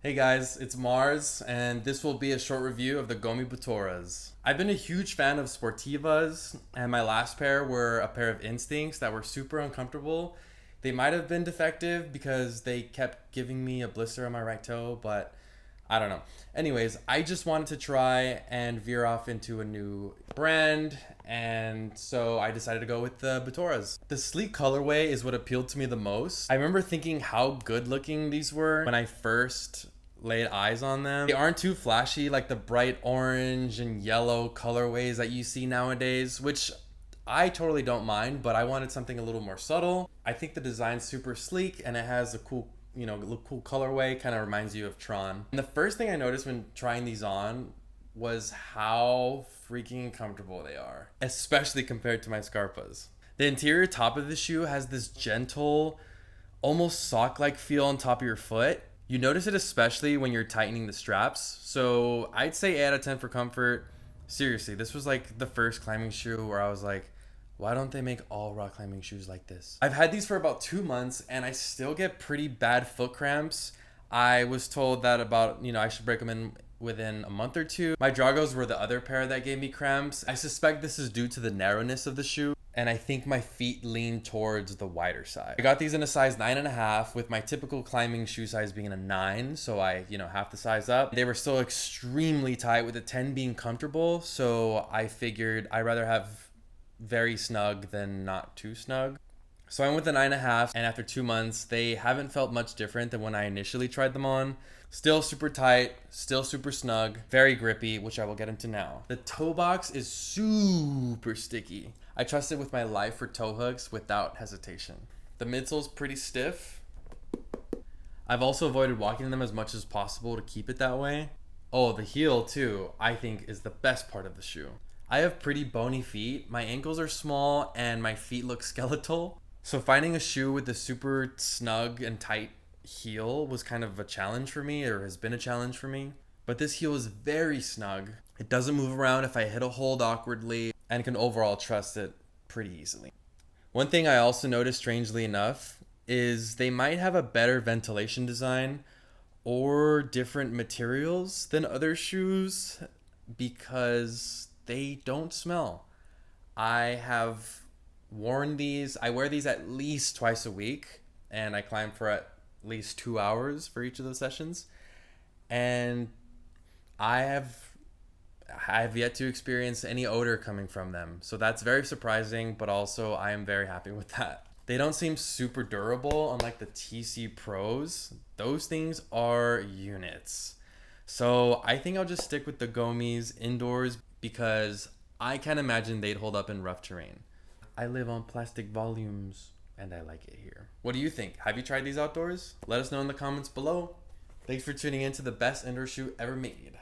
Hey guys, it's Mars, and this will be a short review of the Gomi Butoras. I've been a huge fan of Sportivas, and my last pair were a pair of Instincts that were super uncomfortable. They might have been defective because they kept giving me a blister on my right toe, but I don't know. Anyways, I just wanted to try and veer off into a new brand, and so I decided to go with the Butoras. The sleek colorway is what appealed to me the most. I remember thinking how good looking these were when I first laid eyes on them. They aren't too flashy like the bright orange and yellow colorways that you see nowadays, which I totally don't mind, but I wanted something a little more subtle. I think the design's super sleek and it has a cool cool colorway, kind of reminds you of Tron. And the first thing I noticed when trying these on was how freaking comfortable they are, especially compared to my Scarpas. The interior top of the shoe has this gentle, almost sock-like feel on top of your foot. You notice it especially when you're tightening the straps. So I'd say 8 out of 10 for comfort. Seriously, this was like the first climbing shoe where I was like, why don't they make all rock climbing shoes like this? I've had these for about 2 months and I still get pretty bad foot cramps. I was told that I should break them in within a month or two. My Dragos were the other pair that gave me cramps. I suspect this is due to the narrowness of the shoe, and I think my feet lean towards the wider side. I got these in a size 9.5 with my typical climbing shoe size being a 9, so I, half the size up. They were still extremely tight with a 10 being comfortable, so I figured I'd rather have very snug than not too snug. So I went with the 9.5, and after 2 months, they haven't felt much different than when I initially tried them on. Still super tight, still super snug, very grippy, which I will get into now. The toe box is super sticky. I trust it with my life for toe hooks without hesitation. The midsole's pretty stiff. I've also avoided walking in them as much as possible to keep it that way. Oh, the heel too, I think is the best part of the shoe. I have pretty bony feet. My ankles are small and my feet look skeletal. So finding a shoe with a super snug and tight heel was kind of a challenge for me, or has been a challenge for me. But this heel is very snug. It doesn't move around if I hit a hold awkwardly, and can overall trust it pretty easily. One thing I also noticed, strangely enough, is they might have a better ventilation design or different materials than other shoes because they don't smell. I have worn these. I wear these at least twice a week, and I climb for at least 2 hours for each of those sessions. And I have yet to experience any odor coming from them. So that's very surprising, but also I am very happy with that. They don't seem super durable, unlike the TC Pros. Those things are units. So I think I'll just stick with the Gomis indoors because I can't imagine they'd hold up in rough terrain. I live on plastic volumes and I like it here. What do you think? Have you tried these outdoors? Let us know in the comments below. Thanks for tuning in to the best indoor shoe ever made.